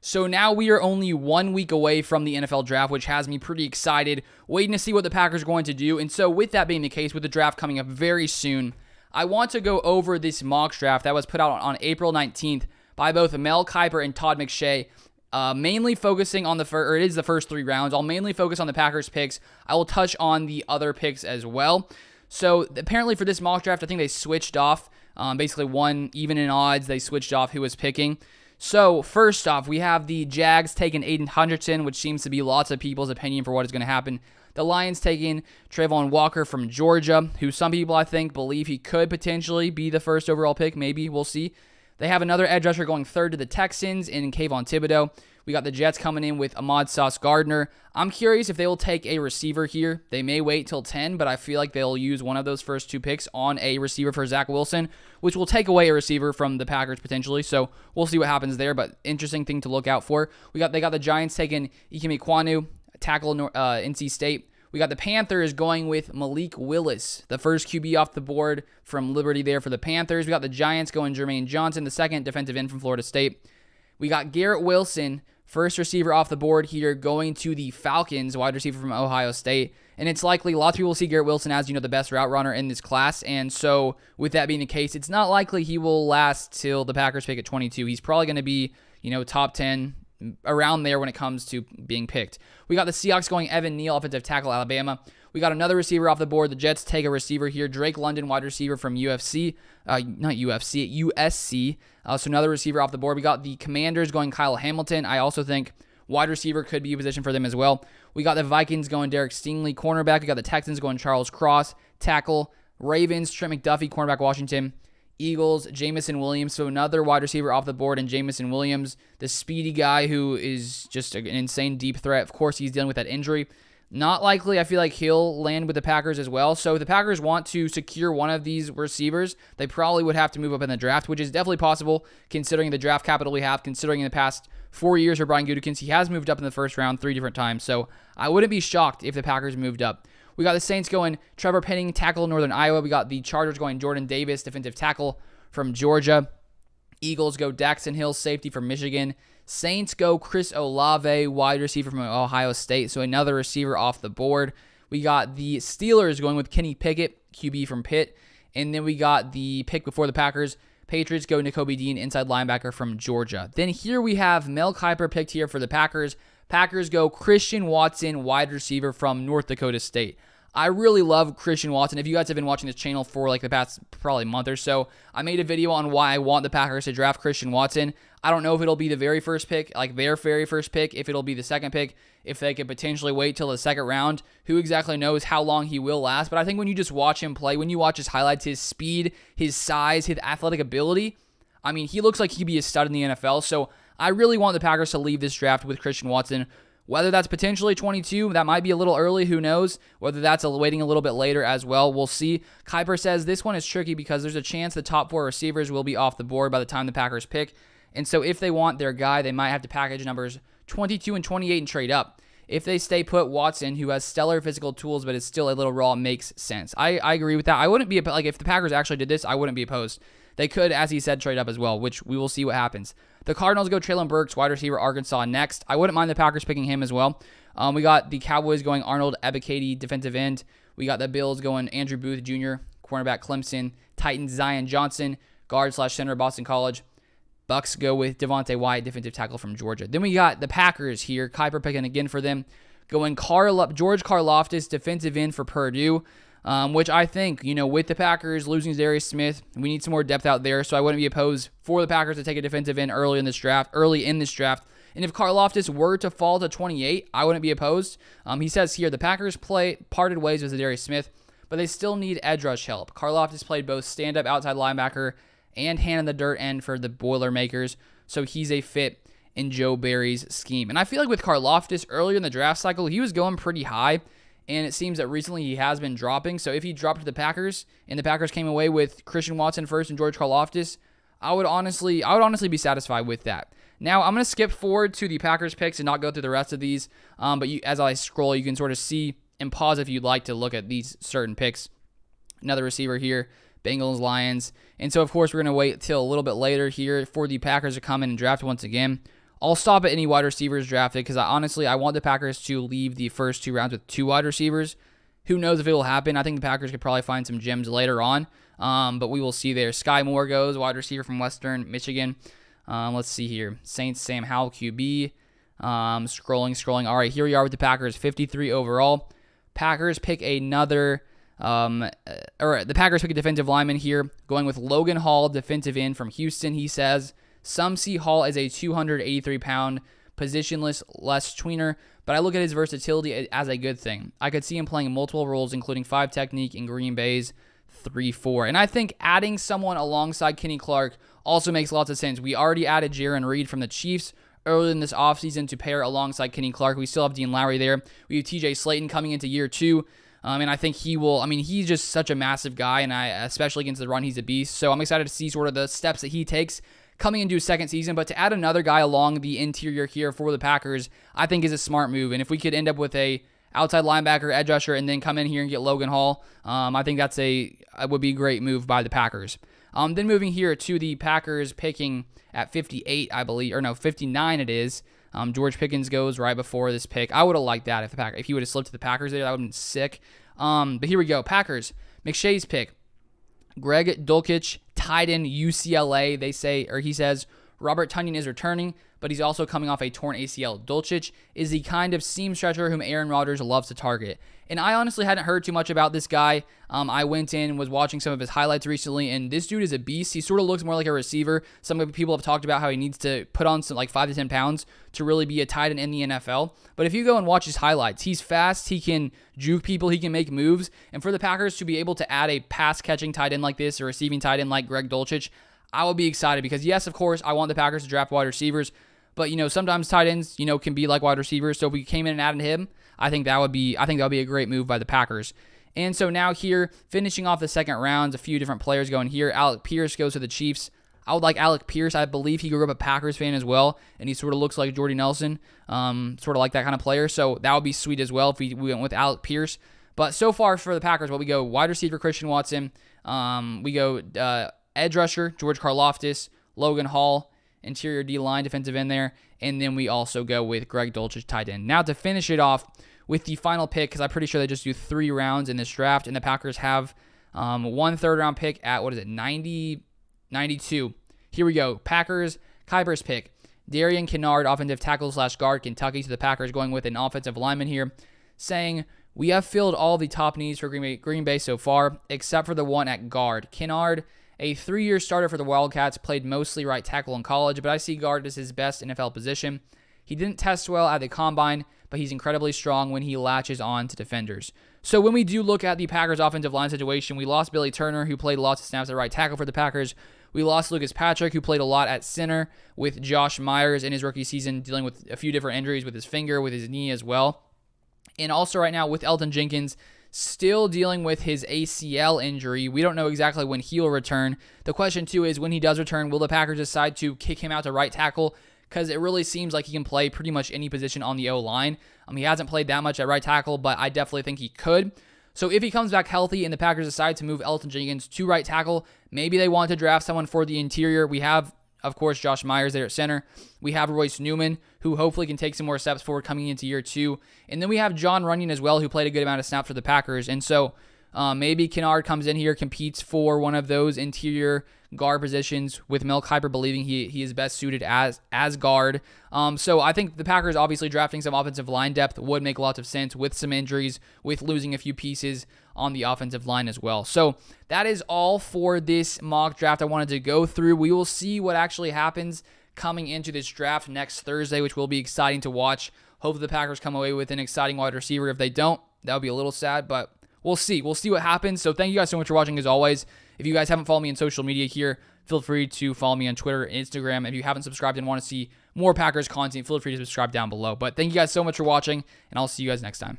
So now we are only 1 week away from the NFL draft, which has me pretty excited, waiting to see what the Packers are going to do. And so with that being the case, with the draft coming up very soon, I want to go over this mock draft that was put out on April 19th by both Mel Kiper and Todd McShay, mainly focusing on the first 3 rounds. I'll mainly focus on the Packers picks. I will touch on the other picks as well. So apparently for this mock draft, I think they switched off. Basically one even in odds, they switched off who was picking. So first off, we have the Jags taking Aiden Hutchinson, which seems to be lots of people's opinion for what is going to happen. The Lions taking Trayvon Walker from Georgia, who some people I think believe he could potentially be the first overall pick. Maybe, we'll see. They have another edge rusher going third to the Texans in Kayvon Thibodeau. We got the Jets coming in with Ahmad Sauce Gardner. I'm curious if they will take a receiver here. They may wait till 10, but I feel like they'll use one of those first 2 picks on a receiver for Zach Wilson, which will take away a receiver from the Packers potentially. So we'll see what happens there, but interesting thing to look out for. They got the Giants taking Ikem Ekwonu, tackle NC State. We got the Panthers going with Malik Willis, the first QB off the board from Liberty there for the Panthers. We got the Giants going Jermaine Johnson, the second defensive end from Florida State. We got Garrett Wilson, first receiver off the board here, going to the Falcons, wide receiver from Ohio State. And it's likely lots of people will see Garrett Wilson as, the best route runner in this class. And so with that being the case, it's not likely he will last till the Packers pick at 22. He's probably going to be, top 10, around there when it comes to being picked. We got the Seahawks going Evan Neal, offensive tackle, Alabama. We got another receiver off the board. The Jets take a receiver here. Drake London, wide receiver from USC. So another receiver off the board. We got the Commanders going Kyle Hamilton. I also think wide receiver could be a position for them as well. We got the Vikings going Derek Stingley, cornerback. We got the Texans going Charles Cross, tackle. Ravens, Trent McDuffie, cornerback, Washington. Eagles, Jamison Williams, so another wide receiver off the board, and Jamison Williams, the speedy guy who is just an insane deep threat. Of course, he's dealing with that injury. Not likely. I feel like he'll land with the Packers as well. So if the Packers want to secure one of these receivers, they probably would have to move up in the draft, which is definitely possible considering the draft capital we have, considering in the past 4 years for Brian Gutekunst, he has moved up in the first round 3 different times. So I wouldn't be shocked if the Packers moved up. We got the Saints going Trevor Penning, tackle, Northern Iowa. We got the Chargers going Jordan Davis, defensive tackle from Georgia. Eagles go Daxton Hill, safety from Michigan. Saints go Chris Olave, wide receiver from Ohio State. So another receiver off the board. We got the Steelers going with Kenny Pickett, QB from Pitt. And then we got the pick before the Packers. Patriots go Nakobe Dean, inside linebacker from Georgia. Then here we have Mel Kiper picked here for the Packers. Packers go Christian Watson, wide receiver from North Dakota State. I really love Christian Watson. If you guys have been watching this channel for like the past probably month or so, I made a video on why I want the Packers to draft Christian Watson. I don't know if it'll be the very first pick, like their very first pick, if it'll be the second pick, if they could potentially wait till the second round. Who exactly knows how long he will last? But I think when you just watch him play, when you watch his highlights, his speed, his size, his athletic ability, I mean, he looks like he'd be a stud in the NFL. So I really want the Packers to leave this draft with Christian Watson. Whether that's potentially 22, that might be a little early, who knows? Whether that's waiting a little bit later as well, we'll see. Kiper says this one is tricky because there's a chance the top 4 receivers will be off the board by the time the Packers pick. And so if they want their guy, they might have to package numbers 22 and 28 and trade up. If they stay put, Watson, who has stellar physical tools but is still a little raw, makes sense. I agree with that. I wouldn't be, like, if the Packers actually did this, I wouldn't be opposed. They could, as he said, trade up as well, which we will see what happens. The Cardinals go Treylon Burks, wide receiver, Arkansas, next. I wouldn't mind the Packers picking him as well. We got the Cowboys going Arnold Ebiketie, defensive end. We got the Bills going Andrew Booth Jr., cornerback, Clemson. Titans, Zion Johnson, guard/center, Boston College. Bucks go with Devontae White, defensive tackle from Georgia. Then we got the Packers here. Kiper picking again for them. Going George Karlaftis, defensive end for Purdue. Which I think, with the Packers losing Darius Smith, we need some more depth out there, so I wouldn't be opposed for the Packers to take a defensive end early in this draft. And if Karlaftis were to fall to 28, I wouldn't be opposed. He says here, the Packers parted ways with Darius Smith, but they still need edge rush help. Karlaftis played both stand-up outside linebacker and hand-in-the-dirt end for the Boilermakers, so he's a fit in Joe Barry's scheme. And I feel like with Karlaftis, earlier in the draft cycle, he was going pretty high, and it seems that recently he has been dropping. So if he dropped to the Packers, and the Packers came away with Christian Watson first and George Karlaftis, I would honestly be satisfied with that. Now, I'm going to skip forward to the Packers picks and not go through the rest of these. But as I scroll, you can sort of see and pause if you'd like to look at these certain picks. Another receiver here, Bengals, Lions. And so, of course, we're going to wait till a little bit later here for the Packers to come in and draft once again. I'll stop at any wide receivers drafted because I want the Packers to leave the first 2 rounds with 2 wide receivers. Who knows if it will happen? I think the Packers could probably find some gems later on, but we will see there. Sky Moore goes, wide receiver from Western Michigan. Let's see here. Saints, Sam Howell, QB. Scrolling. All right, here we are with the Packers, 53 overall. Packers pick another, the Packers pick a defensive lineman here, going with Logan Hall, defensive end from Houston. He says, some see Hall as a 283-pound, positionless Les tweener, but I look at his versatility as a good thing. I could see him playing multiple roles, including 5 technique in Green Bay's 3-4. And I think adding someone alongside Kenny Clark also makes lots of sense. We already added Jaron Reed from the Chiefs earlier in this offseason to pair alongside Kenny Clark. We still have Dean Lowry there. We have TJ Slayton coming into year 2. And I think he's just such a massive guy, and especially against the run, he's a beast. So I'm excited to see sort of the steps that he takes coming into his second season. But to add another guy along the interior here for the Packers, I think is a smart move. And if we could end up with a outside linebacker, edge rusher, and then come in here and get Logan Hall, I think it would be a great move by the Packers. Then moving here to the Packers picking at 58, I believe, or no, 59 it is. George Pickens goes right before this pick. I would have liked that if he would have slipped to the Packers there. That would have been sick. But here we go. Packers, McShay's pick. Greg Dulcich, tight end, UCLA. He says Robert Tonyan is returning, but he's also coming off a torn ACL. Dulcich is the kind of seam stretcher whom Aaron Rodgers loves to target. And I honestly hadn't heard too much about this guy. I went in and was watching some of his highlights recently, and this dude is a beast. He sort of looks more like a receiver. Some people have talked about how he needs to put on some 5 to 10 pounds to really be a tight end in the NFL. But if you go and watch his highlights, he's fast. He can juke people. He can make moves. And for the Packers to be able to add a pass-catching tight end like this, a receiving tight end like Greg Dulcich, I will be excited because, yes, of course, I want the Packers to draft wide receivers. But, sometimes tight ends, can be like wide receivers. So if we came in and added him, I think that would be a great move by the Packers. And so now here, finishing off the second round, a few different players going here. Alec Pierce goes to the Chiefs. I would like Alec Pierce. I believe he grew up a Packers fan as well, and he sort of looks like Jordy Nelson, sort of like that kind of player. So that would be sweet as well if we went with Alec Pierce. But so far for the Packers, we go wide receiver Christian Watson. We go edge rusher George Karlaftis, Logan Hall, interior D-line, defensive end there. And then we also go with Greg Dulcich, tight end. Now to finish it off with the final pick, because I'm pretty sure they just do 3 rounds in this draft, and the Packers have 1 third-round pick at, 92. Here we go. Packers, Kiper's pick. Darian Kinnard, offensive tackle/guard, Kentucky, to the Packers, going with an offensive lineman here, saying, we have filled all the top needs for Green Bay so far, except for the one at guard. Kinnard, a 3-year starter for the Wildcats, played mostly right tackle in college, but I see guard as his best NFL position. He didn't test well at the combine, but he's incredibly strong when he latches on to defenders. So when we do look at the Packers offensive line situation, we lost Billy Turner, who played lots of snaps at right tackle for the Packers. We lost Lucas Patrick, who played a lot at center with Josh Myers in his rookie season, dealing with a few different injuries with his finger, with his knee as well. And also right now with Elton Jenkins, still dealing with his ACL injury. We don't know exactly when he will return. The question, too, is when he does return, will the Packers decide to kick him out to right tackle? Because it really seems like he can play pretty much any position on the O-line. He hasn't played that much at right tackle, but I definitely think he could. So if he comes back healthy and the Packers decide to move Elton Jenkins to right tackle, maybe they want to draft someone for the interior. We have, of course, Josh Myers there at center. We have Royce Newman, who hopefully can take some more steps forward coming into year 2. And then we have John Runyon as well, who played a good amount of snaps for the Packers. And so maybe Kinnard comes in here, competes for one of those interior guard positions, with Mel Kiper believing he is best suited as guard. So I think the Packers obviously drafting some offensive line depth would make lots of sense with some injuries, with losing a few pieces on the offensive line as well. So that is all for this mock draft I wanted to go through. We will see what actually happens coming into this draft next Thursday, which will be exciting to watch. Hopefully the Packers come away with an exciting wide receiver. If they don't, that would be a little sad, but we'll see. We'll see what happens. So thank you guys so much for watching as always. If you guys haven't followed me on social media here, feel free to follow me on Twitter and Instagram. If you haven't subscribed and want to see more Packers content, feel free to subscribe down below. But thank you guys so much for watching, and I'll see you guys next time.